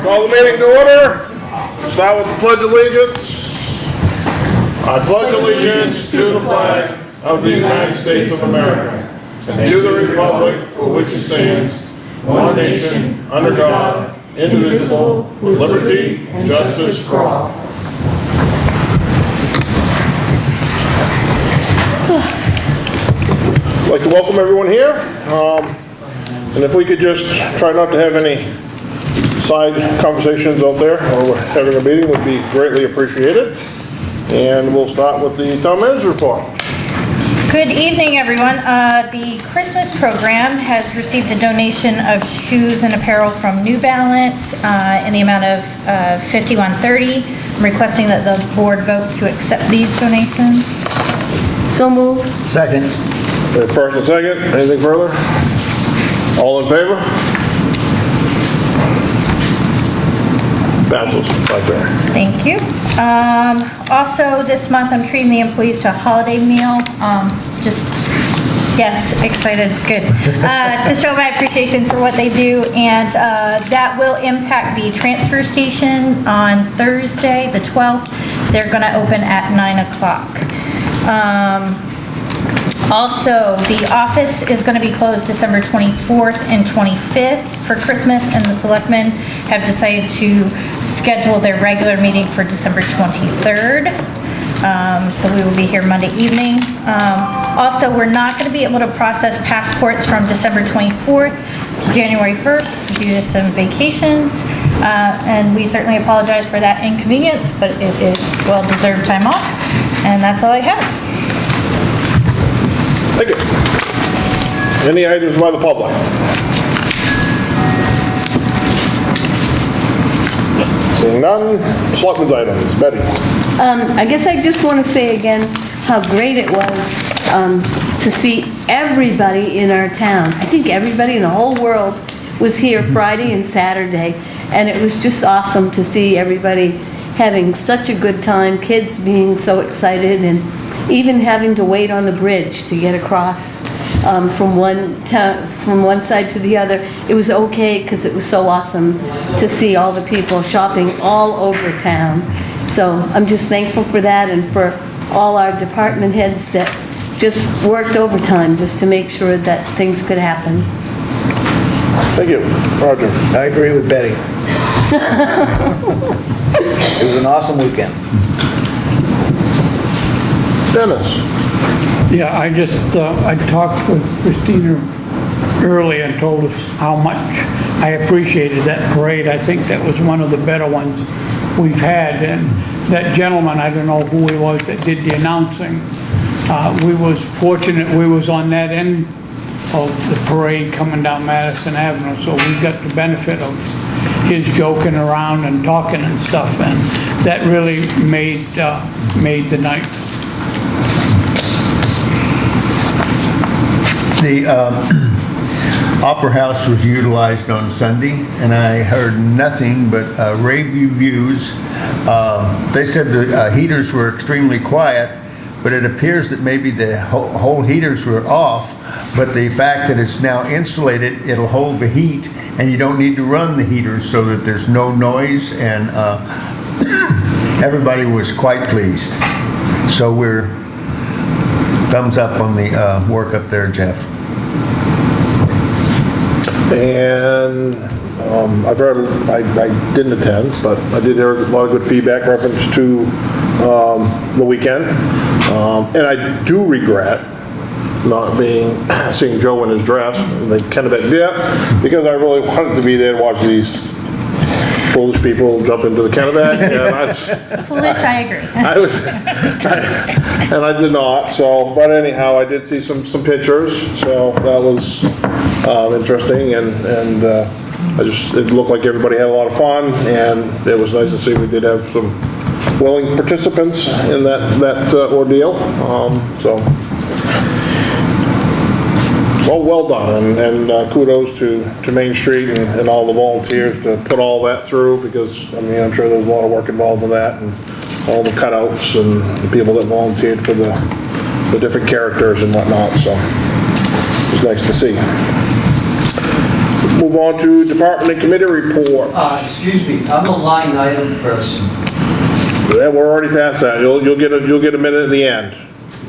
Call the meeting to order. Start with the Pledge of Allegiance. I pledge allegiance to the flag of the United States of America and to the republic for which it stands, one nation, under God, indivisible, with liberty and justice for all. I'd like to welcome everyone here. And if we could just try not to have any side conversations out there while we're having a meeting would be greatly appreciated. And we'll start with the town manager report. Good evening, everyone. The Christmas program has received a donation of shoes and apparel from New Balance in the amount of $51.30. I'm requesting that the board vote to accept these donations. So moved. Second. First and second, anything further? All in favor? Passes, right there. Thank you. Also, this month, I'm treating the employees to a holiday meal. Yes, excited, good. To show my appreciation for what they do, and that will impact the transfer station on Thursday, the 12th. They're gonna open at 9 o'clock. Also, the office is going to be closed December 24th and 25th for Christmas, and the selectmen have decided to schedule their regular meeting for December 23rd. So we will be here Monday evening. Also, we're not going to be able to process passports from December 24th to January 1st due to some vacations. And we certainly apologize for that inconvenience, but it is well-deserved time off. And that's all I have. Thank you. Any items by the public? Seeing none, selectmen's items. Betty. I guess I just want to say again how great it was to see everybody in our town. I think everybody in the whole world was here Friday and Saturday, and it was just awesome to see everybody having such a good time, kids being so excited, and even having to wait on the bridge to get across from one side to the other. It was okay because it was so awesome to see all the people shopping all over town. So I'm just thankful for that, and for all our department heads that just worked overtime just to make sure that things could happen. Thank you. Roger. I agree with Betty. It was an awesome weekend. Dennis. Yeah, I talked with Christina earlier and told us how much I appreciated that parade. I think that was one of the better ones we've had. And that gentleman, I don't know who he was that did the announcing, we was fortunate we was on that end of the parade coming down Madison Avenue, so we got the benefit of his joking around and talking and stuff, and that really made the night. The Opera House was utilized on Sunday, and I heard nothing but rave reviews. They said the heaters were extremely quiet, but it appears that maybe the whole heaters were off, but the fact that it's now insulated, it'll hold the heat, and you don't need to run the heaters so that there's no noise, and everybody was quite pleased. So we're thumbs up on the work up there, Jeff. And I've heard, I didn't attend, but I did hear a lot of good feedback reference to the weekend. And I do regret not seeing Joe in his dress. They kind of been, yeah, because I really wanted to be there to watch these foolish people jump into the Kennebec. Foolish, I agree. And I did not. So, but anyhow, I did see some pictures. So that was interesting, and it looked like everybody had a lot of fun, and it was nice to see we did have some willing participants in that ordeal. So well done, and kudos to Main Street and all the volunteers to put all that through, because I mean I'm sure there was a lot of work involved in that, and all the cutouts and the people that volunteered for the different characters and whatnot. So it was nice to see. Move on to department and committee reports. Excuse me, I'm a line item person. Yeah, we're already past that. You'll get a minute at the end.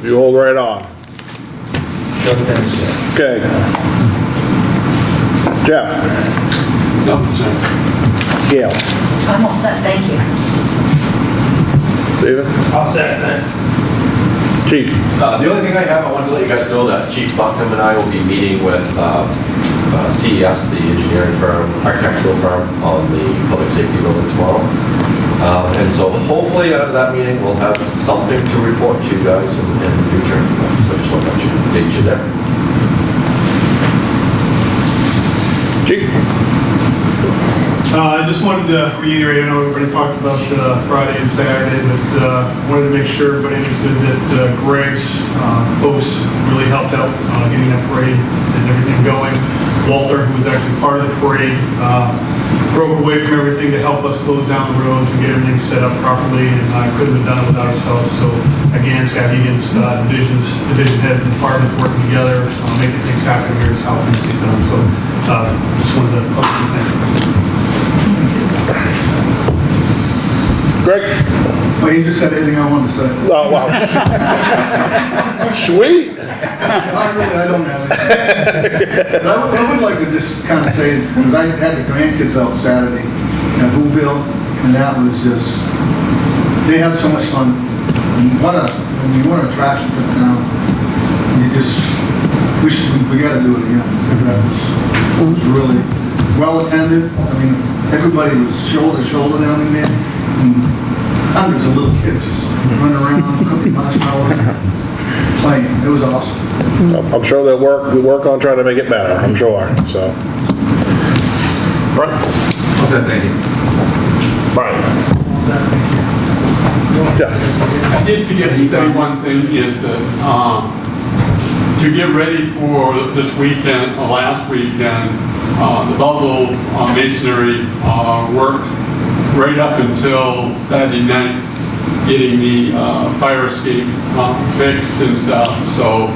You hold right on. No offense, sir. Okay. Jeff? No, sir. Gail? I'm all set, thank you. Steven? All set, thanks. Chief? The only thing I have, I wanted to let you guys know that Chief Buckham and I will be meeting with CES, the engineering firm, architectural firm, on the public safety building tomorrow. And so hopefully out of that meeting, we'll have something to report to you guys in the future. So I just want to update you there. Chief? I just wanted to reiterate, I know everybody talked about Friday and Saturday, but wanted to make sure everybody understood that Greg's folks really helped out getting that parade and everything going. Walter, who was actually part of the parade, broke away from everything to help us close down the roads and get everything set up properly, and couldn't have done it without his help. So again, Skowhegan's division heads and departments working together, making things happen here is how things get done. So just wanted to publicly thank you. Greg? Well, you just said everything I wanted to say. Oh, wow. Sweet. I don't have it. But I would like to just kind of say, because I had the grandkids out Saturday at Whoville, and that was just, they had so much fun. And what an attraction to the town. We got to do it again. It was really well attended. I mean, everybody was shoulder to shoulder down in there. And hundreds of little kids just running around, cooking marshmallows, playing. It was awesome. I'm sure they'll work on trying to make it better, I'm sure, so. Brian? All set, thank you. Brian? Yeah. I did forget to say one thing is that to get ready for this weekend, last weekend, the Buzzell Masonry worked right up until Saturday night getting the fire escape fixed and stuff. So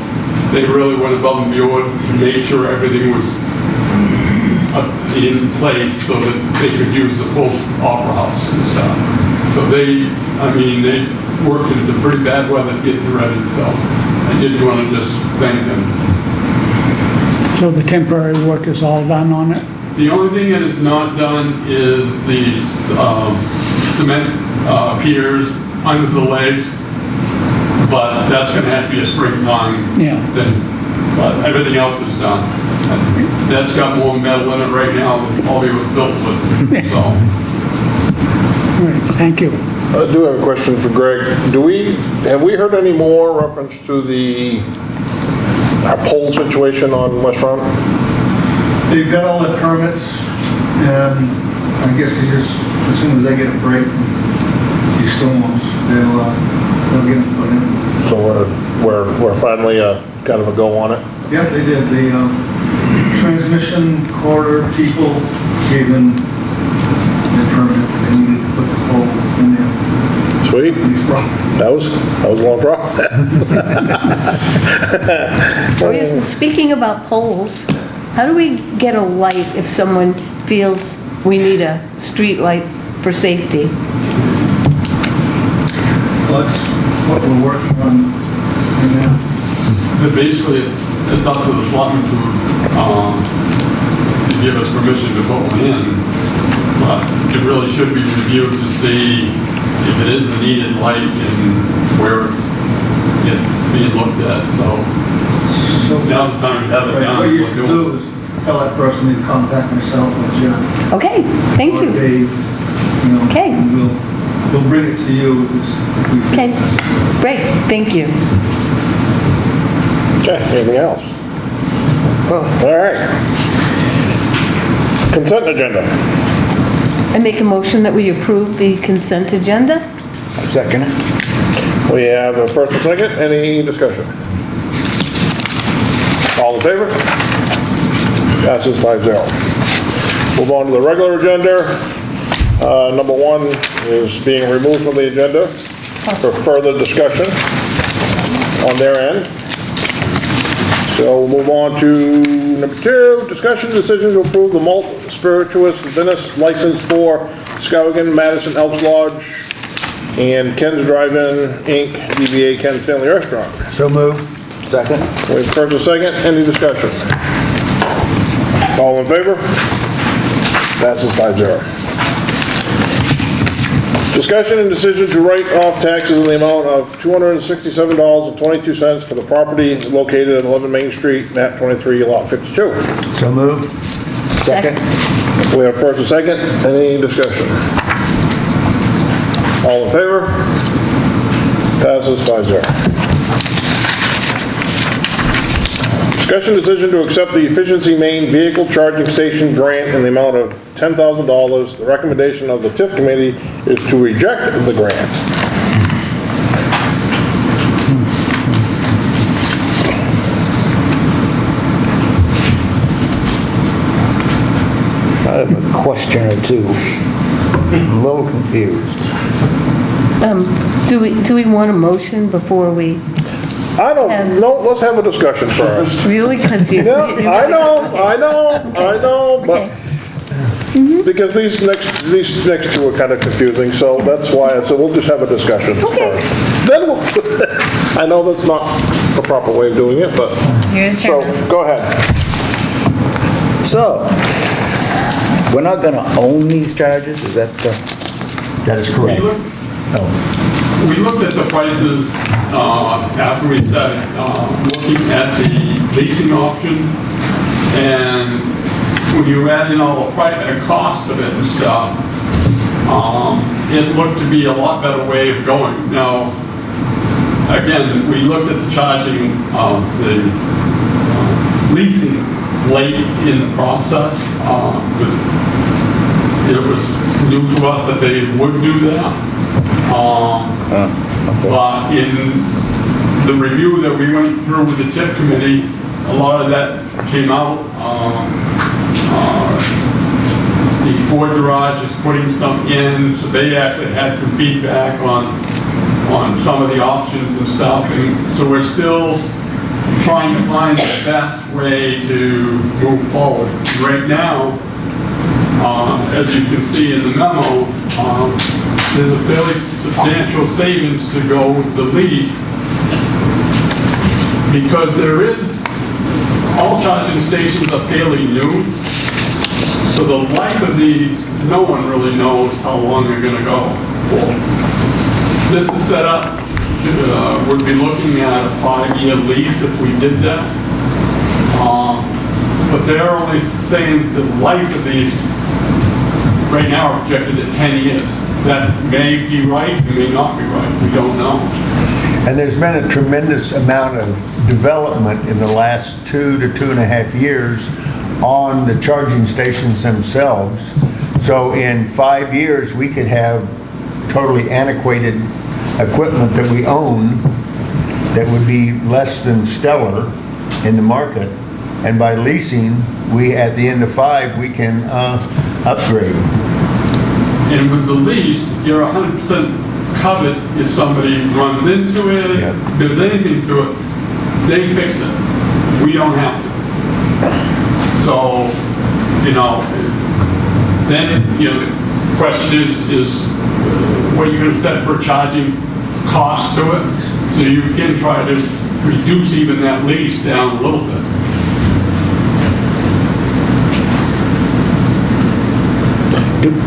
they really went above and beyond to make sure everything was in place so that they could use the full opera house and stuff. So they worked in some pretty bad weather getting ready. So I did want to just thank them. So the temporary work is all done on it? The only thing that is not done is the cement piers under the legs, but that's going to have to be a springtime thing. But everything else is done. That's got more metal in it right now than all it was built with. So. All right, thank you. I do have a question for Greg. Have we heard any more reference to our pole situation on West Front? They've got all the permits, and I guess as soon as they get a break, these storms, they'll get them put in. So we're finally kind of a go on it? Yep, they did. The transmission corridor people gave them the permit. They needed to put the pole in there. Sweet. That was a long process. Oh yes, and speaking about poles, how do we get a light if someone feels we need a street light for safety? Well, that's what we're working on right now. But basically, it's up to the selectmen to give us permission to put one in. But it really should be reviewed to see if it is the needed light and where it's being looked at. So now's the time to have it done. What you should do is tell that person to contact myself or Jeff. Okay, thank Or you. Dave. Okay. And we'll bring it to you if we feel. Okay, great, thank you. Okay, anything else? All right. Consent agenda. I make a motion that we approve the consent agenda. Second it. We have a first and second. Any discussion? All in favor? Passes 5-0. Move on to the regular agenda. Number 1 is being removed from the agenda for further discussion on their end. So we'll move on to number 2, discussion decision to approve the malt spirituous Venice license for Skowhegan, Madison Elks Lodge, and Ken's Drive-In, Inc., DBA Ken's Family Restaurant. So moved. Second. Wait, first and second, any discussion? All in favor? Passes 5-0. Discussion and decision to write off taxes in the amount of $267.22 for the property located at 11 Main Street, map 23, lot 52. So moved. Second. We have first and second, any discussion? All in favor? Passes 5-0. Discussion decision to accept the Efficiency Main Vehicle Charging Station grant in the amount of $10,000. The recommendation of the TIF committee is to reject the grant. I have a question or two. I'm a little confused. Do we want a motion before we, I don't, no, let's have a discussion first. really? Because you. Yeah, I know, but, because these next two are kind of confusing, so that's why I said we'll just have a discussion first. Then we'll, I know that's not the proper way of doing it, but, You're the so, chairman. go ahead. So, we're not gonna own these charges, is that That is correct. We looked at the prices after we said, looking at the leasing option, and when you add in all the costs of it and stuff, it looked to be a lot better way of going. Now, again, we looked at the charging of the leasing late in the process, because it was new to us that they would do that. But in the review that we went through with the TIF committee, a lot of that came out. The Ford Garage is putting some in, so they actually had some feedback on some of the options and stuff. And so we're still trying to find the best way to move forward. Right now, as you can see in the memo, there's a fairly substantial savings to go with the lease, because all charging stations are fairly new, so the life of these, no one really knows how long they're going to go for. This is set up, we'd be looking at a 5-year lease if we did that, but they're only saying the life of these right now are projected at 10 years. That may be right, may not be right, we don't know. And there's been a tremendous amount of development in the last 2 to 2.5 years on the charging stations themselves. So in 5 years, we could have totally antiquated equipment that we own that would be less than stellar in the market. And by leasing, at the end of 5, we can upgrade. And with the lease, you're 100% covered if somebody runs into it, Yeah. if there's anything to it, they fix it. We don't have to. So, then, the question is what you're gonna set for charging costs to it, so you can try to reduce even that lease down a little bit.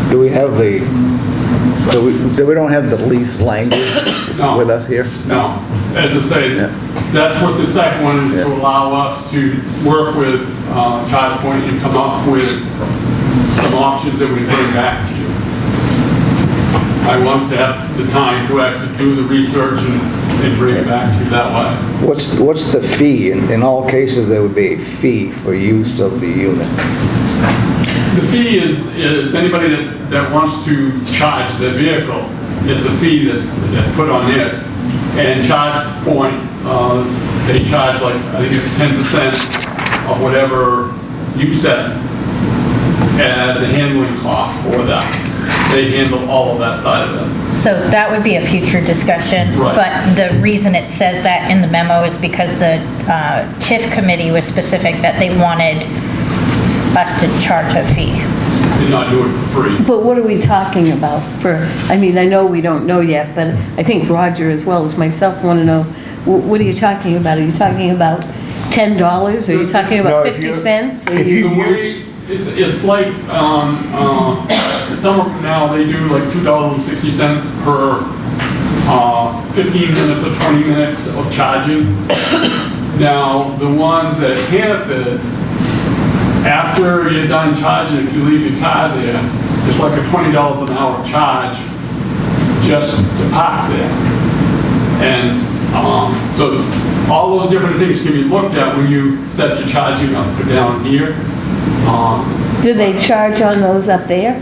Do we have we don't have the lease language No. with us here? No, as I say, Yeah. that's what the second one is, to allow us to work with ChargePoint and come up with some options that we bring back to you. I want to have the time to actually do the research and bring it back to you that way. What's the fee? In all cases, there would be a fee for use of the unit. The fee is anybody that wants to charge their vehicle, it's a fee that's put on it. And ChargePoint, they charge I think it's 10% of whatever you set as a handling cost for that. they handle all of that side of it. So that would be a future discussion. Right. But the reason it says that in the memo is because the TIF committee was specific that they wanted us to charge a fee. Did not do it for free. But what are we talking about for, I mean, I know we don't know yet, but I think Roger as well as myself want to know, what are you talking about? Are you talking about $10? Are you talking about No, if 50 you- cents? Are if you- The way, it's like, summer from now, they do like $2.60 per 15 minutes or 20 minutes of charging. Now, the ones at Hannaford, after you're done charging, if you leave your car there, it's like a $20 an hour charge just to park there. And so all those different things can be looked at when you set your charging up for down here. Do they charge on those up there?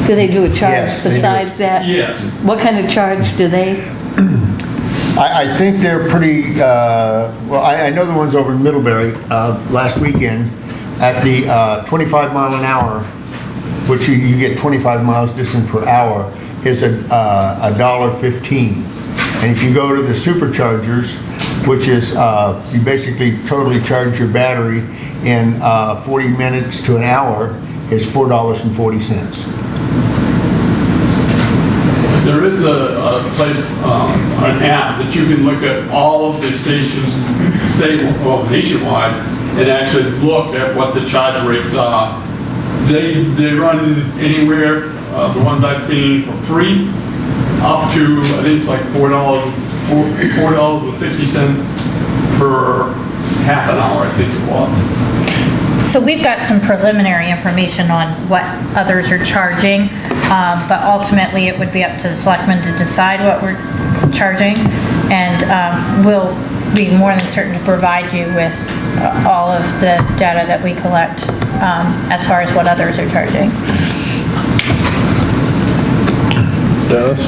Do they do a charge Yes, they do. besides that? Yes. What kind of charge do they? I think they're pretty, well, I know the ones over in Middlebury, last weekend, at the 25 mile an hour, which you get 25 miles distance per hour, is a $1.15. And if you go to the superchargers, which is, you basically totally charge your battery in 40 minutes to an hour, is $4.40. There is a place, an app that you can look at all of the stations, nationwide, and actually look at what the charge rates are. They run anywhere, the ones I've seen for free, up to, I think it's like $4.60 per half an hour, I think it was. So we've got some preliminary information on what others are charging, but ultimately it would be up to the selectmen to decide what we're charging. And we'll be more than certain to provide you with all of the data that we collect as far as what others are charging. Dennis?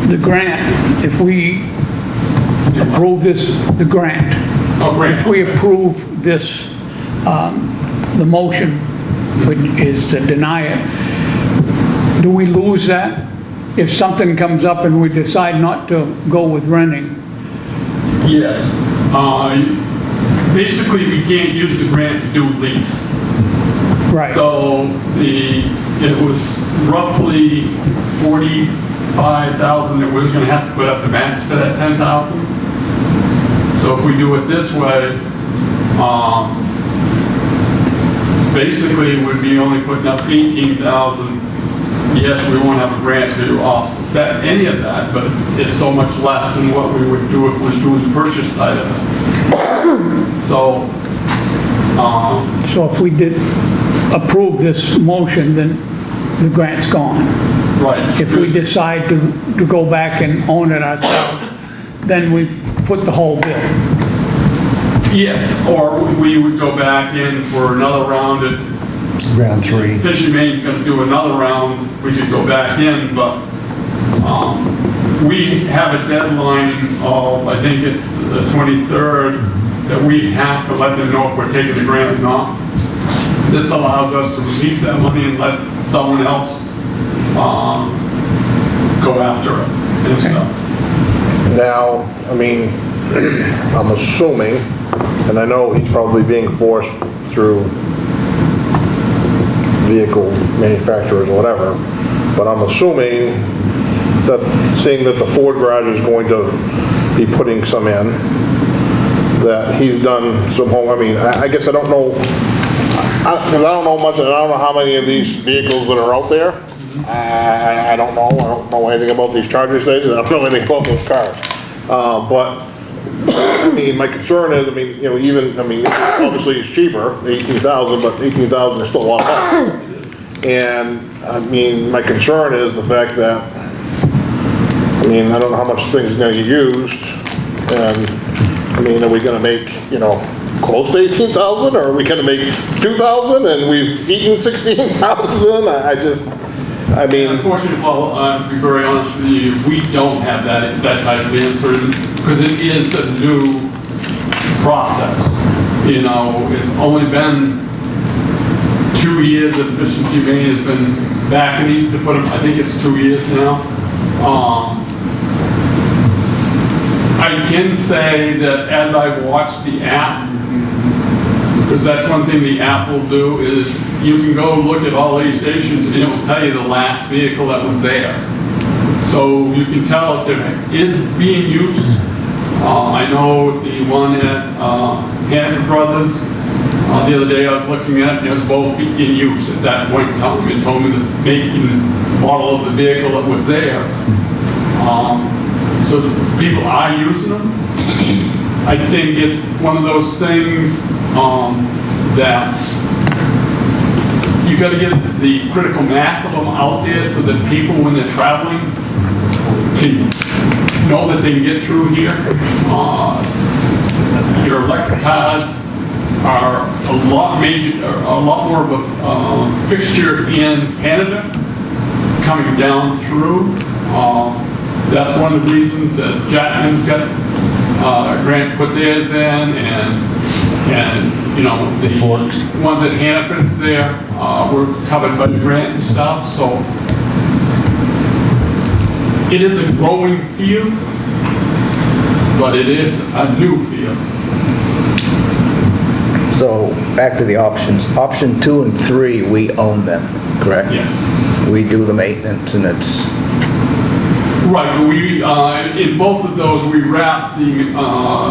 The grant, if we approve this, the grant. Oh, great. If we approve this, the motion, which is to deny it, do we lose that? If something comes up and we decide not to go with renting? Yes. Basically, we can't use the grant to do lease. Right. So it was roughly 45,000 that we're gonna have to put up the match to that 10,000. So if we do it this way, basically we'd be only putting up 18,000. Yes, we won't have a grant to offset any of that, but it's so much less than what we would do if we was doing the purchase side of it. So, So if we did approve this motion, then the grant's gone. right. If we decide to go back and own it ourselves, then we foot the whole bill. Yes, or we would go back in for another round if Round 3. Fish and Main's gonna do another round, we could go back in, but, we have a deadline of, I think it's the 23rd, that we have to let them know if we're taking the grant or not. This allows us to release that money and let someone else, go after it and stuff. Now, I mean, I'm assuming, and I know he's probably being forced through vehicle manufacturers or whatever, but I'm assuming that, seeing that the Ford garage is going to be putting some in, that he's done some home, I mean, I guess I don't know, because I don't know much, and I don't know how many of these vehicles that are out there. I don't know anything about these charger stations, I don't know anything about those cars. But, I mean, my concern is, I mean, you know, even, I mean, obviously it's cheaper, 18,000, but 18,000 is still a lot of money. And, I mean, my concern is the fact that, I mean, I don't know how much things are gonna get used, and, I mean, are we gonna make, you know, close to 18,000, or are we gonna make 2,000 and we've eaten 16,000? I mean, Unfortunately, Paul, to be very honest with you, we don't have that type of answer, because it is a new process. You know, it's only been 2 years that Efficiency Maine has been backing these to put them, I think it's 2 years now. I can say that as I watch the app, because that's one thing the app will do, is you can go look at all these stations and it will tell you the last vehicle that was there. So you can tell if it is being used. I know the one at Hanford Brothers, the other day I was looking at, it was both in use at that point in time. It told me the make and model of the vehicle that was there. So people are using them. I think it's one of those things that you got to get the critical mass of them out there so that people, when they're traveling, can know that they can get through here. Your electric cars are a lot more of a fixture in Canada, coming down through. That's one of the reasons that Jackman's got a grant to put theirs in, and you know, the Forks. ones at Hannaford's there were covered by the grant and stuff. So it is a growing field, but it is a new field. So back to the options. Option 2 and 3, we own them, correct? Yes. We do the maintenance and it's, Right, but we, in both of those, we wrap the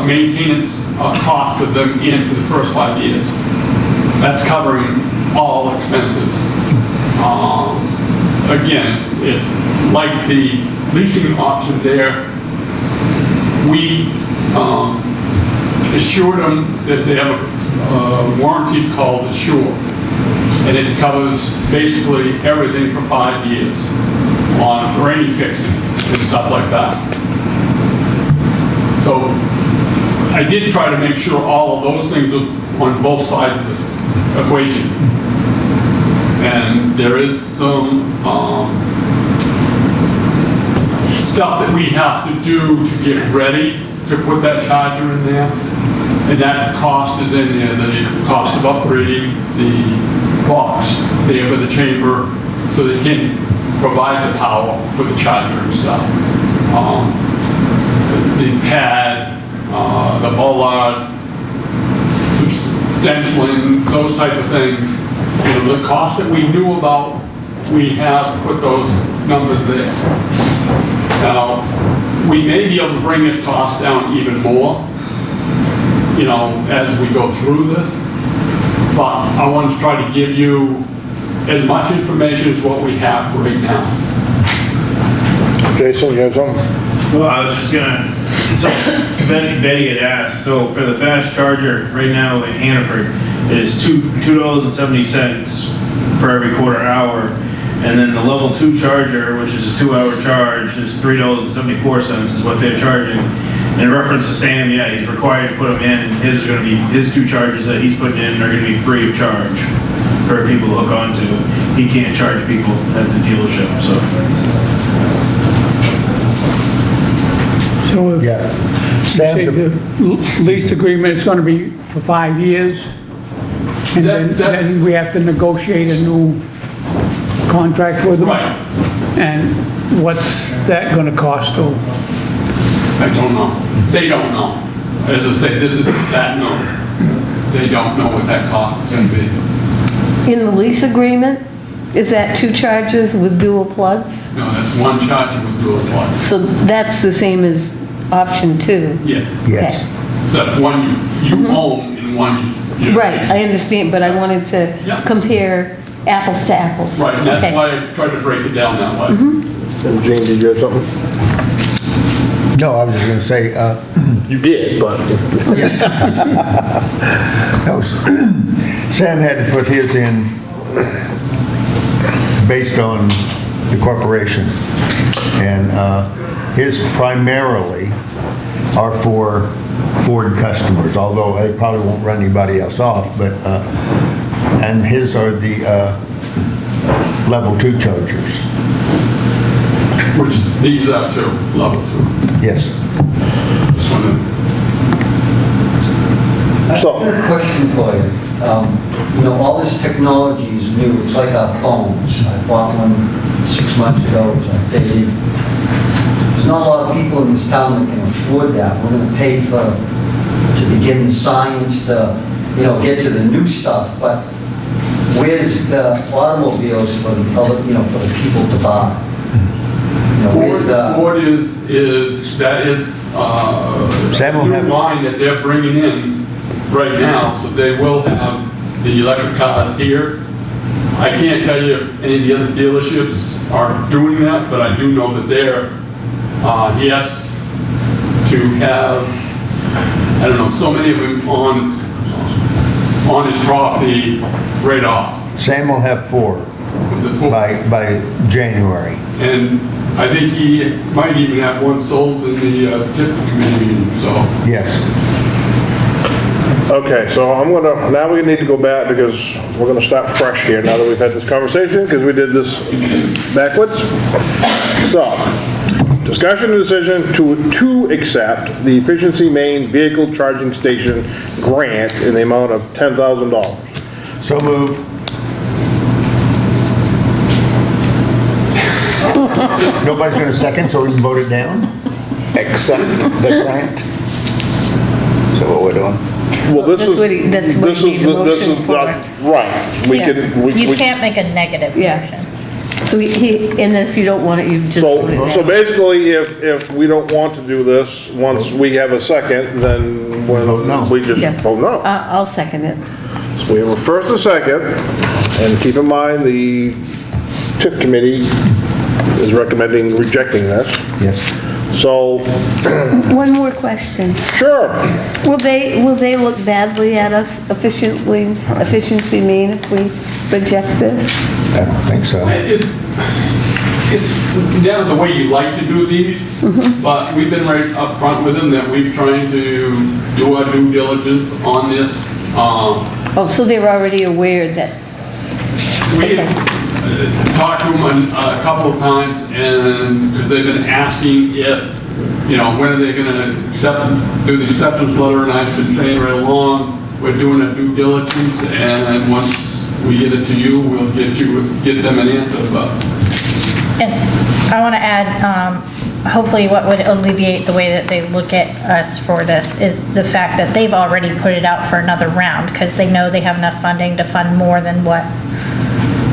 maintenance cost of them in for the first 5 years. That's covering all expenses. Again, it's like the leasing option there. We assure them that they have a warranty called Assure, and it covers basically everything for 5 years for any fixing and stuff like that. So I did try to make sure all of those things are on both sides of the equation. And there is some stuff that we have to do to get ready to put that charger in there. And that cost is in there, the cost of upgrading the box there for the chamber so they can provide the power for the charger and stuff. The pad, the bollard, some stenciling, those type of things. You know, the cost that we knew about, we have put those numbers there. Now, we may be able to bring this cost down even more, you know, as we go through this. But I want to try to give you as much information as what we have right now. Jason, you have something? Well, I was just gonna, so Betty had asked, so for the fast charger right now in Hannaford is $2.70 for every quarter hour. And then the level 2 charger, which is a 2-hour charge, is $3.74 is what they're charging. In reference to Sam, yeah, he's required to put them in. His are gonna be, his 2 chargers that he's putting in are gonna be free of charge for people to hook onto. He can't charge people at the dealership, so. So if yeah. you say the lease agreement is going to be for 5 years, and then we have to negotiate a new contract with them? Right. And what's that going to cost to? I don't know. They don't know. As I say, this is that no. They don't know what that cost is going to be. In the lease agreement, is that 2 chargers with dual plugs? No, that's 1 charger with dual plugs. So that's the same as option 2? Yeah. Yes. Except one you own and one you. Right, I understand, but I wanted to Yeah. compare apples to apples. Right, and that's Okay. why I tried to break it down that way. And Gene, did you have something? No, I was just going to say, You did, but. Sam had to put his in based on the corporation. And his primarily are for Ford customers, although they probably won't run anybody else off, but, and his are the level 2 chargers. Which these are too, level 2. Yes. Just want to So, I have a question for you. You know, all this technology is new. It's like our phones. I bought one 6 months ago. It's updated. There's not a lot of people in this town that can afford that. We're going to pay to begin the science to, you know, get to the new stuff. But where's the automobiles for the other, you know, for the people to buy? You know, where's the... Ford that is Sam will new have- line that they're bringing in right now, so they will have the electric cars here. I can't tell you if any of the other dealerships are doing that, but I do know that they're, he has to have, I don't know, so many of them on his property right off. Sam will have 4 by January. And I think he might even have one sold in the TIF committee meeting, so. Yes. okay, so now we need to go back because we're gonna start fresh here now that we've had this conversation, because we did this backwards. So, discussion and decision to accept the Efficiency Main Vehicle Charging Station grant in the amount of $10,000. So move. Nobody's going to second, so we can vote it down? Accept the grant? Is that what we're doing? Well, this That's is, what he- that's what this he is, made a this motion is, for. right, we Yeah. can, You can't make a negative Yeah. motion. So and then if you don't want it, you just vote it So down. basically, if we don't want to do this, once we have a second, then Vote no. we just Yeah. vote no. I'll second it. So we have a first and second, and keep in mind, the TIF committee is recommending rejecting this. Yes. So, One more question. sure, Will they look badly at us efficiency mean if we reject this? I don't think so. It's down to the way you like to do these, but we've been right up front with them that we've tried to do our due diligence on this. Oh, so they're already aware that, We talked to them a couple of times, and, because they've been asking if, you know, when are they gonna do the acceptance letter, and I've been saying right along, we're doing a due diligence, and once we get it to you, we'll get them an answer, but. And I want to add, hopefully what would alleviate the way that they look at us for this is the fact that they've already put it out for another round, because they know they have enough funding to fund more than what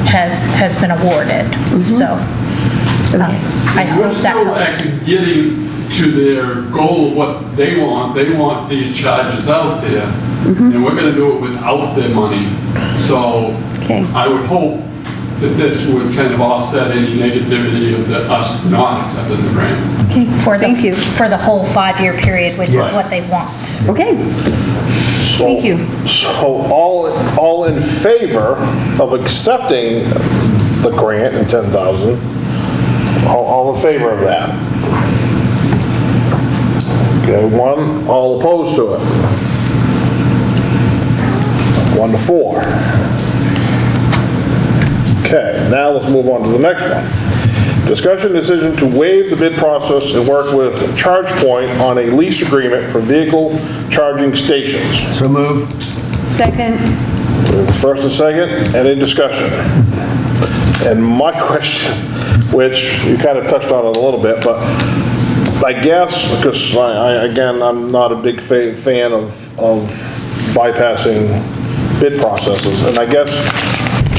has been awarded. So, I hope We're that still helps. actually getting to their goal, of what they want. They want these charges out there, and we're gonna do it without their money. So Okay. I would hope that this would kind of offset any negativity of us not accepting the grant. thank you. For the whole 5-year period, which is Right. what they want. Okay, thank you. so all in favor of accepting the grant and 10,000? All in favor of that? Okay, 1, all opposed to it? 1 to 4. Okay, now let's move on to the next one. Discussion decision to waive the bid process and work with ChargePoint on a lease agreement for vehicle charging stations. So move. Second, First and second, any discussion? And my question, which you kind of touched on it a little bit, but I guess, because again, I'm not a big fan of bypassing bid processes, and I guess,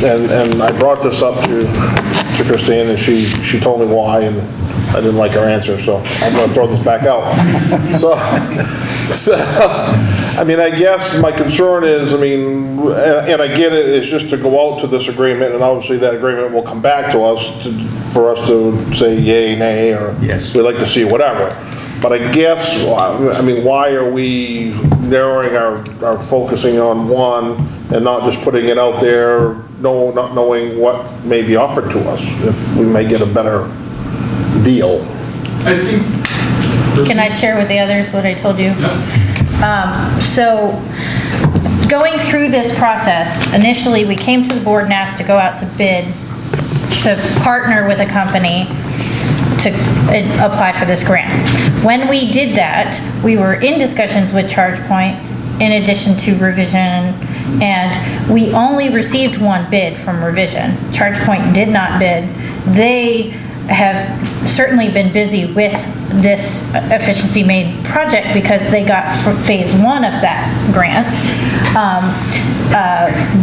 and I brought this up to Christine, and she told me why, and I didn't like her answer, so I'm gonna throw this back out. So, I mean, I guess my concern is, I mean, and I get it, it's just to go out to this agreement, and obviously that agreement will come back to us for us to say yay, nay, or Yes. we'd like to see whatever. But I guess, I mean, why are we narrowing our focusing on one and not just putting it out there, not knowing what may be offered to us, if we may get a better deal? I think. Can I share with the others what I told you? So, going through this process, initially, we came to the board and asked to go out to bid, to partner with a company to apply for this grant. When we did that, we were in discussions with ChargePoint, in addition to Revision, and we only received one bid from Revision. ChargePoint did not bid. They have certainly been busy with this Efficiency Made project because they got phase one of that grant.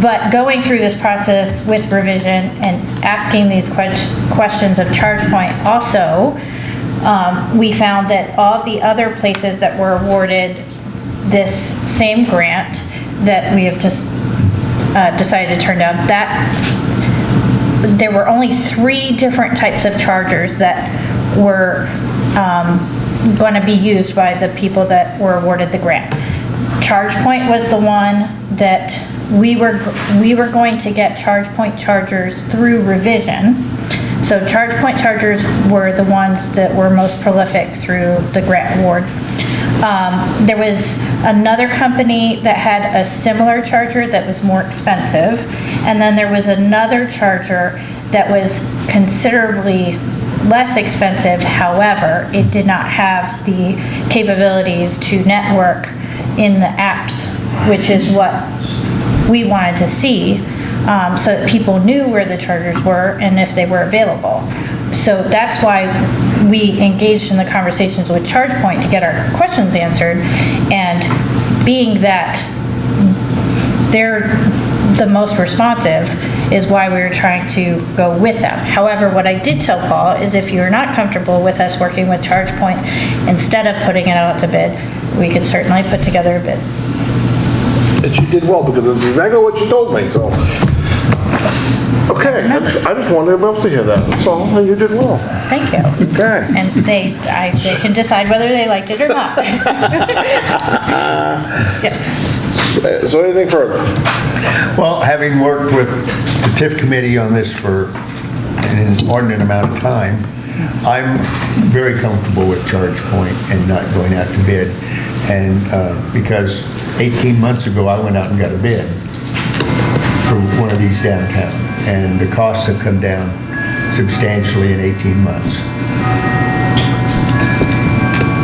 But going through this process with Revision and asking these questions of ChargePoint also, we found that all of the other places that were awarded this same grant that we have just decided to turn down, that there were only 3 different types of chargers that were going to be used by the people that were awarded the grant. ChargePoint was the one that we were going to get ChargePoint chargers through Revision. So ChargePoint chargers were the ones that were most prolific through the grant award. There was another company that had a similar charger that was more expensive, and then there was another charger that was considerably less expensive. However, it did not have the capabilities to network in the apps, which is what we wanted to see, so that people knew where the chargers were and if they were available. So that's why we engaged in the conversations with ChargePoint to get our questions answered, and being that they're the most responsive is why we were trying to go with them. However, what I did tell Paul is if you're not comfortable with us working with ChargePoint, instead of putting it out to bid, we could certainly put together a bid. And she did well, because that's exactly what she told me, so. Okay, I just wanted everybody else to hear that, that's all, and you did well. Thank you. Okay. And they can decide whether they liked it or not. Yep. So anything further? Well, having worked with the TIF committee on this for an inordinate amount of time, I'm very comfortable with ChargePoint and not going out to bid. And because 18 months ago, I went out and got a bid for one of these downtown, and the costs have come down substantially in 18 months.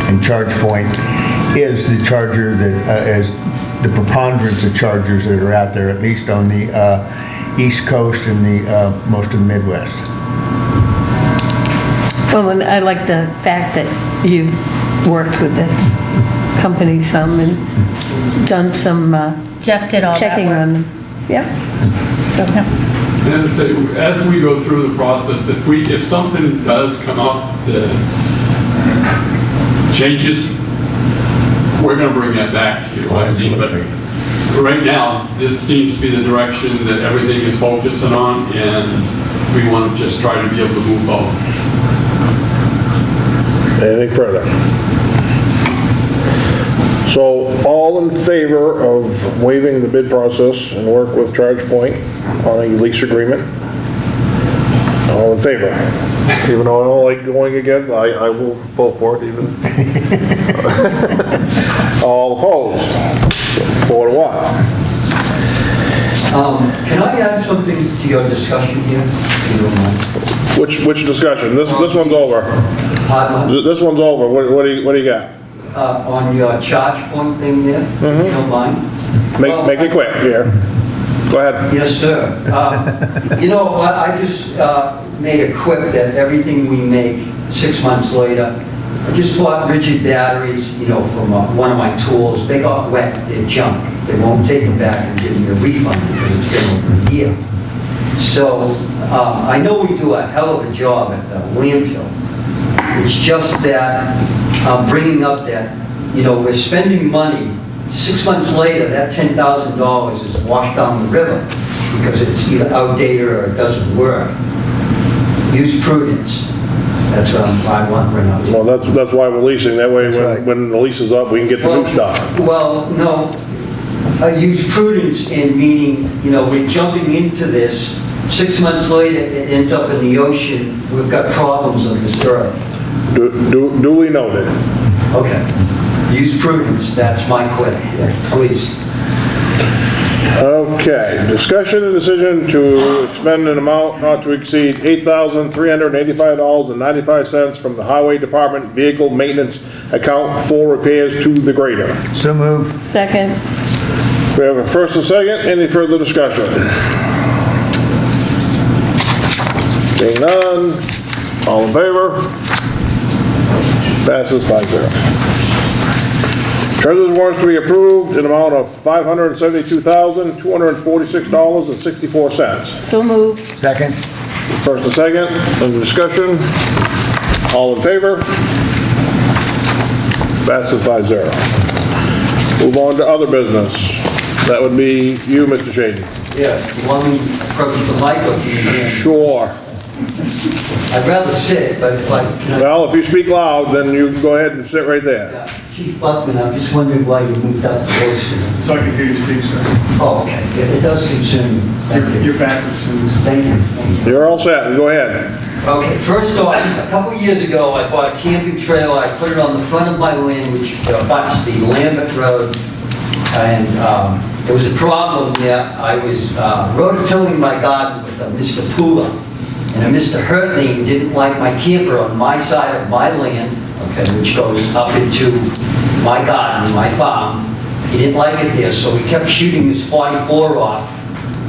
And ChargePoint is the charger that is the preponderance of chargers that are out there, at least on the East Coast and the most of the Midwest. Well, and I like the fact that you've worked with this company some and done some Jeff did all that checking work. on them. Yep. So, Yep. And as I say, as we go through the process, if something does come up that changes, we're going to bring that back to you. I mean, but right now, this seems to be the direction that everything is focusing on, and we want to just try to be able to move forward. Anything further? So, all in favor of waiving the bid process and work with ChargePoint on a lease agreement? All in favor? Even though I don't like going against, I will vote for it even. All opposed? 4-1. Can I add something to your discussion here? If you don't mind? Which discussion? This one's over. Pardon? This one's over. What do you got? On your ChargePoint thing there, if you don't mind? Make it quick here. Go ahead. Yes, sir. You know, I just made a quip that everything we make 6 months later, I just bought rigid batteries, you know, from one of my tools. They got wet, they're junk. They won't take them back and give me a refund because it's been over a year. So I know we do a hell of a job at the landfill. It's just that I'm bringing up that, you know, we're spending money. 6 months later, that $10,000 is washed down the river because it's either outdated or it doesn't work. Use prudence. That's what I want to bring up. Well, that's why we're leasing. That way, right. when the lease is up, we can get the new stuff. Well, no, use prudence in meaning, you know, we're jumping into this. 6 months later, it ends up in the ocean. We've got problems on this earth. Duly noted. Okay. Use prudence. That's my quip. Please. Okay, discussion and decision to expend an amount not to exceed $8,385.95 from the Highway Department Vehicle Maintenance Account for repairs to the grader. So move. second. We have a first and second. Any further discussion? Seeing none. All in favor? Passes 5-0. Treasurer's warrants to be approved in amount of $572,246.64. So moved. Second? First and second, under discussion. All in favor? Passes 5-0. Move on to other business. That would be you, Mr. Shady. Yeah, you want me to approach the mic or can you hear me? Sure. I'd rather sit, but if I, can I- Well, if you speak loud, then you can go ahead and sit right there. Yeah, Chief Buckman, I'm just wondering why you moved up the voice. So I can hear you speak, sir. Oh, okay, yeah, it does concern me. Thank you. Your back is to Thank you. Thank you. You're all set, go ahead. Okay, first off, a couple years ago, I bought a camping trailer. I put it on the front of my land, which abuts the Lambert Road. And there was a problem there. I was rototilling my garden with Mr. Pula. And Mr. Hertling didn't like my camper on my side of my land, okay, which goes up into my garden, my farm. He didn't like it there, so he kept shooting his 44 off.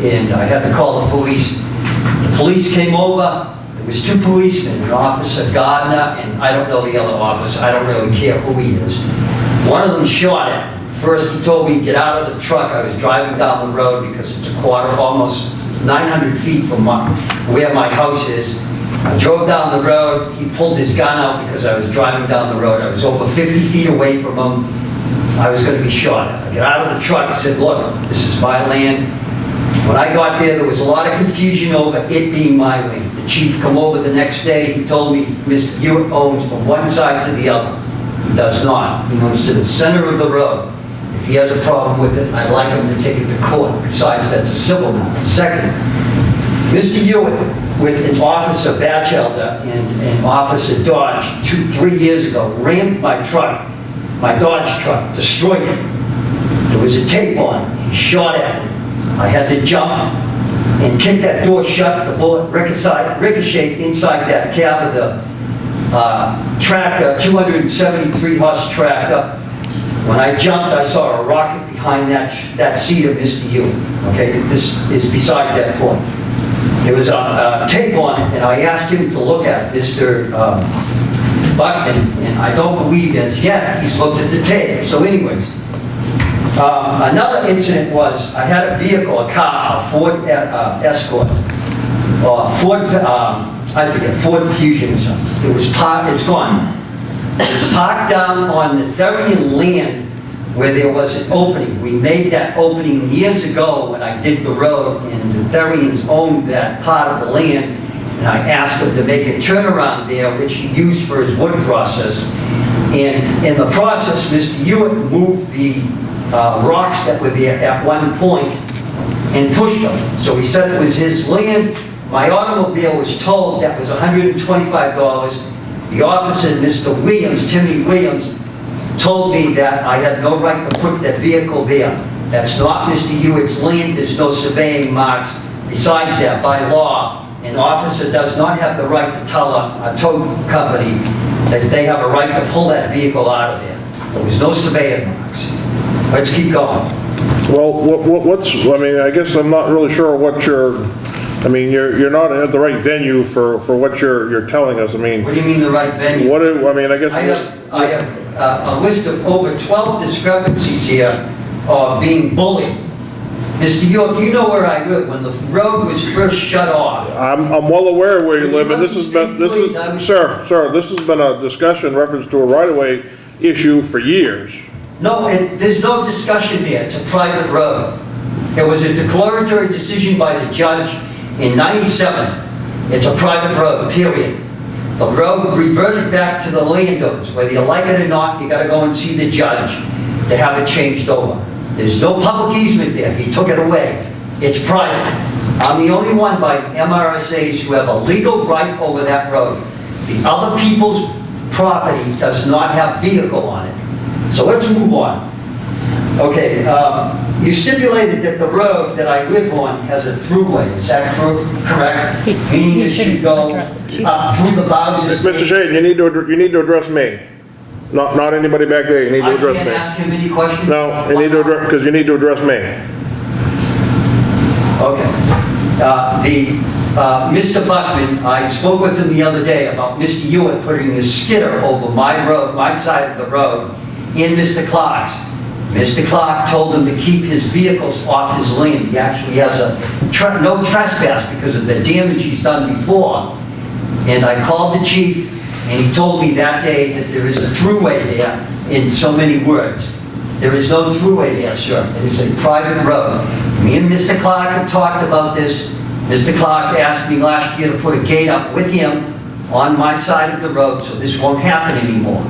And I had to call the police. The police came over. There was 2 policemen, an officer, Gardner, and I don't know the other officer. I don't really care who he is. One of them shot at me. First, he told me to get out of the truck. I was driving down the road because it's almost 900 feet from where my house is. I drove down the road. He pulled his gun out because I was driving down the road. I was over 50 feet away from him. I was going to be shot at. I got out of the truck and said, look, this is my land. When I got there was a lot of confusion over it being my land. The chief come over the next day. He told me Mr. Hewitt owns from one side to the other. He does not. He owns to the center of the road. If he has a problem with it, I'd like him to take it to court. Besides, that's a civil matter. Second, Mr. Hewitt, with an Officer Batchelder and Officer Dodge, 3 years ago, rammed my truck, my Dodge truck, destroyed it. There was a tape on it. He shot at me. I had to jump and kick that door shut. The bullet ricocheted inside that cab of the tractor, 273 horse tractor. When I jumped, I saw a rocket behind that seat of Mr. Hewitt. Okay, this is beside that point. There was a tape on it, and I asked him to look at it, Mr. Buckman, and I don't believe as yet he's looked at the tape. So anyways, another incident was I had a vehicle, a car, a Ford Escort, or Ford Fusion or something. It's gone. It was parked down on the Therian land where there was an opening. We made that opening years ago when I did the road, and the Therians owned that part of the land, and I asked them to make a turnaround there, which he used for his wood process. And in the process, Mr. Hewitt moved the rocks that were there at one point and pushed them. So he said it was his land. My automobile was towed. That was $125. The officer, Mr. Williams, Timmy Williams, told me that I had no right to put that vehicle there. That's not Mr. Hewitt's land. There's no surveying marks. Besides that, by law, an officer does not have the right to tell a tow company that they have a right to pull that vehicle out of there. There was no surveying marks. Let's keep going. Well, I mean, I guess I'm not really sure what you're not at the right venue for what you're telling us. I mean. What do you mean the right venue? I guess. I have a list of over 12 discrepancies here of being bullied. Mr. York, you know where I live. When the road was first shut off. I'm well aware of where you live, and this has been a discussion in reference to a right-of-way issue for years. No, there's no discussion there. It's a private road. It was a declaratory decision by the judge in '97. It's a private road, period. The road reverted back to the landowners. Whether you like it or not, you gotta go and see the judge to have it changed over. There's no public easement there. He took it away. It's private. I'm the only one by MRSAs who have a legal right over that road. The other people's property does not have vehicle on it. So let's move on. Okay, you stipulated that the road that I live on has a throughway. Is that correct? Meaning it should go up through the Bowser. Mr. Shade, you need to address me. Not anybody back there, you need to I address can't me. ask him any questions? No, you need to address, because you need to address me. Okay. Mr. Buckman, I spoke with him the other day about Mr. Hewitt putting his skidder over my road, my side of the road, in Mr. Clark's. Mr. Clark told him to keep his vehicles off his land. He actually has a no trespass because of the damage he's done before. And I called the chief, and he told me that day that there is a throughway there, in so many words. There is no throughway there, sir. It is a private road. Me and Mr. Clark have talked about this. Mr. Clark asked me last year to put a gate up with him on my side of the road, so this won't happen anymore.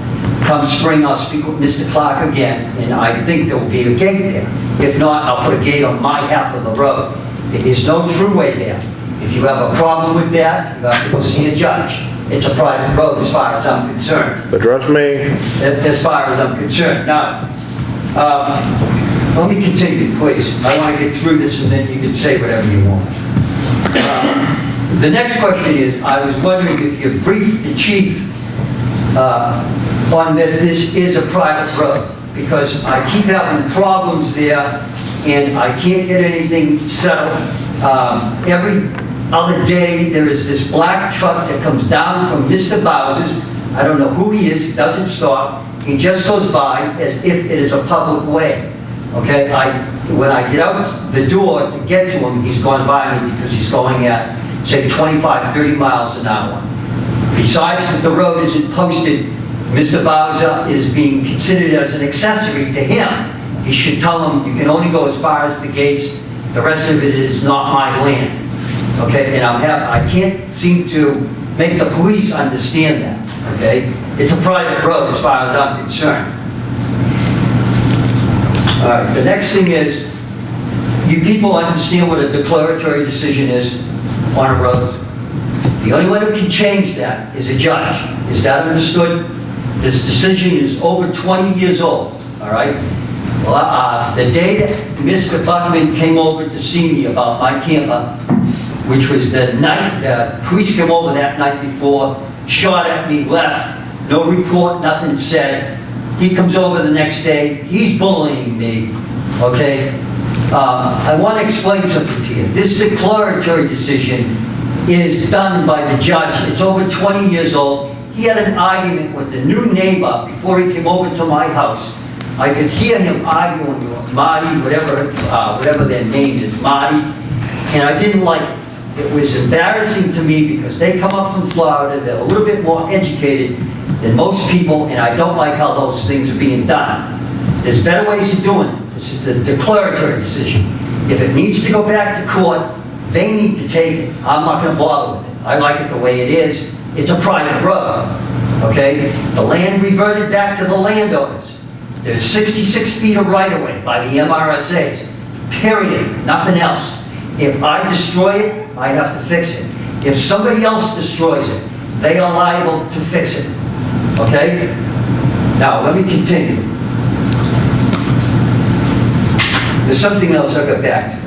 Come spring, I'll speak with Mr. Clark again, and I think there will be a gate there. If not, I'll put a gate on my half of the road. There is no throughway there. If you have a problem with that, you have to go see a judge. It's a private road as far as I'm concerned. Address me. As far as I'm concerned. Now, let me continue, please. I want to get through this, and then you can say whatever you want. The next question is, I was wondering if you briefed the chief on that this is a private road, because I keep having problems there, and I can't get anything settled. Every other day, there is this black truck that comes down from Mr. Bowser's. I don't know who he is, he doesn't stop. He just goes by as if it is a public way. Okay, when I get out the door to get to him, he's gone by me because he's going at, say, 25, 30 miles an hour. Besides that the road isn't posted, Mr. Bowser is being considered as an accessory to him. He should tell him, you can only go as far as the gates, the rest of it is not my land. Okay, and I can't seem to make the police understand that, okay? It's a private road as far as I'm concerned. All right, the next thing is, you people understand what a declaratory decision is on a road? The only one who can change that is a judge. Is that understood? This decision is over 20 years old, all right? Well, the day that Mr. Buckman came over to see me about my camper, which was the night, the police came over that night before, shot at me, left, no report, nothing said. He comes over the next day, he's bullying me, okay? I want to explain something to you. This declaratory decision is done by the judge. It's over 20 years old. He had an argument with the new neighbor before he came over to my house. I could hear him arguing with Marty, whatever their name is, Marty, and I didn't like it. It was embarrassing to me because they come up from Florida, they're a little bit more educated than most people, and I don't like how those things are being done. There's better ways of doing it. This is a declaratory decision. If it needs to go back to court, they need to take it. I'm not going to bother with it. I like it the way it is. It's a private road, okay? The land reverted back to the landowners. There's 66 feet of right-of-way by the MRSAs, period, nothing else. If I destroy it, I have to fix it. If somebody else destroys it, they are liable to fix it, okay? Now, let me continue. There's something else I'll get back to.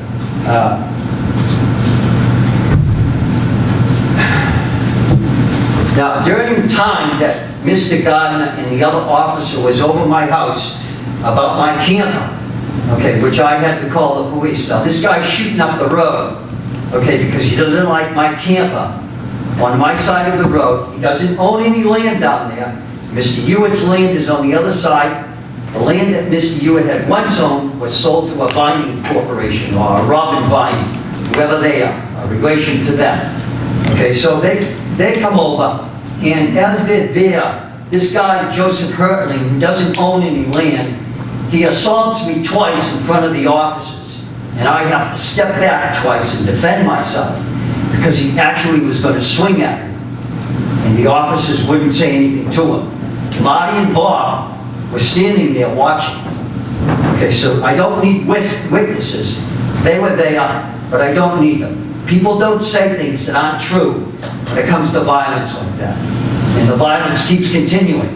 Now, during the time that Mr. Gardner and the other officer was over my house about my camper, okay, which I had to call the police. Now, this guy's shooting up the road, okay, because he doesn't like my camper on my side of the road. He doesn't own any land down there. Mr. Hewitt's land is on the other side. The land that Mr. Hewitt had once owned was sold to a vining corporation, or a Robin Vining, whoever they are, a relation to them. Okay, so they come over, and as they're there, this guy, Joseph Hertling, who doesn't own any land, he assaults me twice in front of the officers, and I have to step back twice and defend myself, because he actually was going to swing at me, and the officers wouldn't say anything to him. Marty and Bob were standing there watching. Okay, so I don't need witnesses. They were there, but I don't need them. People don't say things that aren't true when it comes to violence like that. And the violence keeps continuing.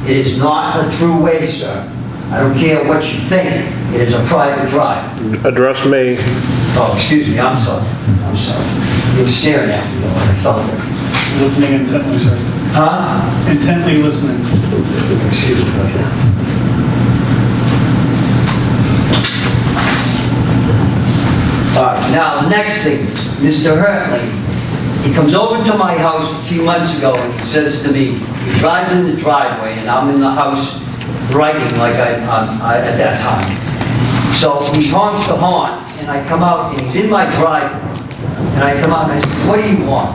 It is not a true way, sir. I don't care what you think. It is a private drive. Address me. Oh, excuse me, I'm sorry. I'm sorry. You were staring at me, though, and I felt it. Listening intently, sir. Huh? Intently listening. Excuse me. Now, the next thing, Mr. Hurtley, he comes over to my house a few months ago and he says to me, he drives in the driveway and I'm in the house writing like I at that time. So he honks the horn and I come out and he's in my driveway. And I come out and I say, what do you want?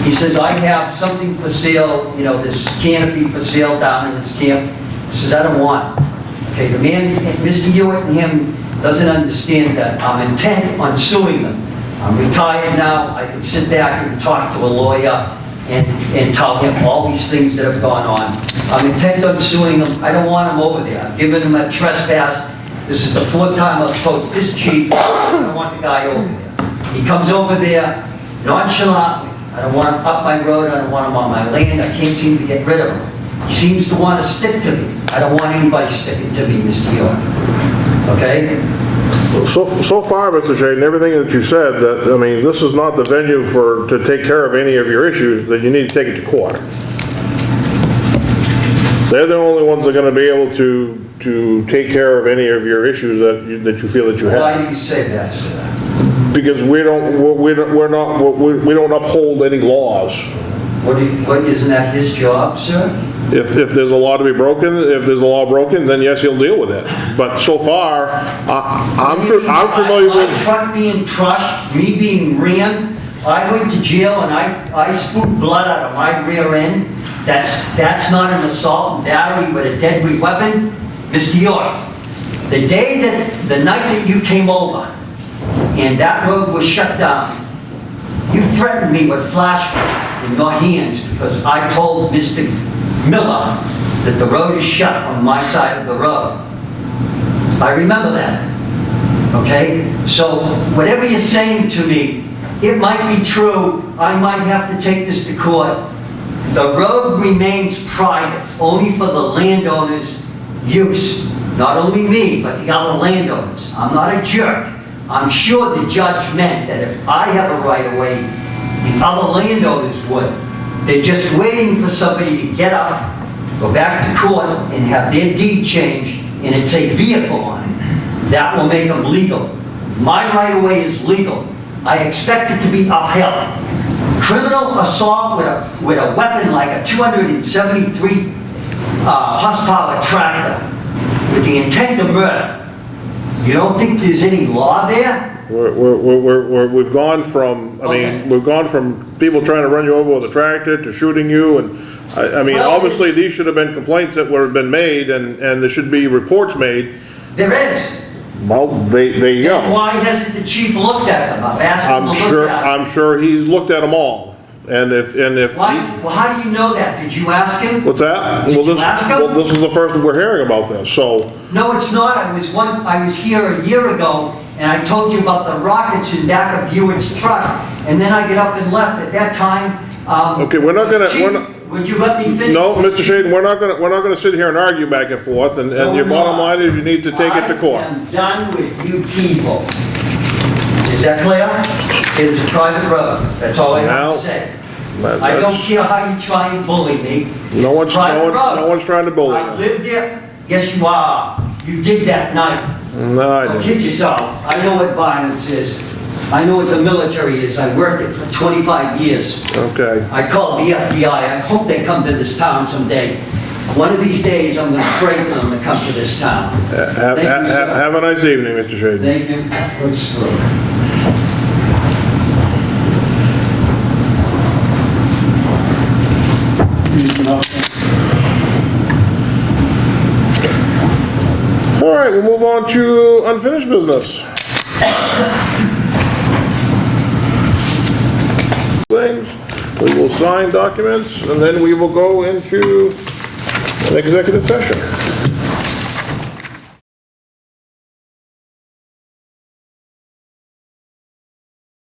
He says, I have something for sale, you know, this canopy for sale down in this camp. He says, I don't want it. Okay, the man, Mr. Hewitt and him, doesn't understand that I'm intent on suing them. I'm retired now, I can sit back and talk to a lawyer and tell him all these things that have gone on. I'm intent on suing them, I don't want him over there. I've given him a trespass. This is the 4th time I've approached this chief, I don't want the guy over there. He comes over there nonchalantly. I don't want him up my road, I don't want him on my land, I can't seem to get rid of him. He seems to want to stick to me. I don't want anybody sticking to me, Mr. York. Okay? So far, Mr. Shade, and everything that you said, that, I mean, this is not the venue to take care of any of your issues, that you need to take it to court. They're the only ones that are gonna be able to take care of any of your issues that you feel that you have. Why do you say that, sir? Because we don't uphold any laws. What, isn't that his job, sir? If there's a law to be broken, if there's a law broken, then yes, he'll deal with it. But so far, I'm familiar with... My truck being crushed, me being rammed, I went to jail and I spooked blood out of my rear end. That's not an assault and battery with a deadly weapon. Mr. York, the night that you came over and that road was shut down, you threatened me with flashlight in your hands because I told Mr. Miller that the road is shut on my side of the road. I remember that. Okay? So whatever you're saying to me, it might be true. I might have to take this to court. The road remains private, only for the landowner's use. Not only me, but the other landowners. I'm not a jerk. I'm sure the judge meant that if I have a right of way, the other landowners would. They're just waiting for somebody to get up, go back to court, and have their deed changed, and it's a vehicle on it. That will make them legal. My right-of-way is legal. I expect it to be upheld. Criminal assault with a weapon like a 273 horsepower tractor with the intent to murder. You don't think there's any law there? We've gone from, we've gone from people trying to run you over with a tractor to shooting you, and I mean, Well, obviously these should have been complaints that would have been made, and there should be reports made. There is. Well, there you Then go. why hasn't the chief looked at them? I've asked him to look at them. I'm sure he's looked at them all, and if. Why? Well, how do you know that? Did you ask him? What's that? Did you ask him? Well, this is the first we're hearing about this, so. No, it's not. I was here a year ago, and I told you about the rockets in back of Hewitt's truck, and then I get up and left. At that time, Okay, we're not gonna, Chief, would you let me finish? no, Mr. Shaden, we're not gonna sit here and argue back and forth, and No, your we're bottom not. line is you need to take it to court. I am done with you people. Is that clear? It is a private road. That's all I have Now, to say. That- I don't that's- care how you try and bully me. No one's trying to bully I you. lived there. Yes, you are. You did that night. No, I Don't didn't. kid yourself. I know what violence is. I know what the military is. I worked it for 25 years. Okay. I called the FBI. I hope they come to this town someday. One of these days, I'm going to pray for them to come to this town. Thank you, sir. Have a nice evening, Mr. Shaden. Thank you. Let's go. All right, we'll move on to unfinished business. Things, we will sign documents, and then we will go into an executive session.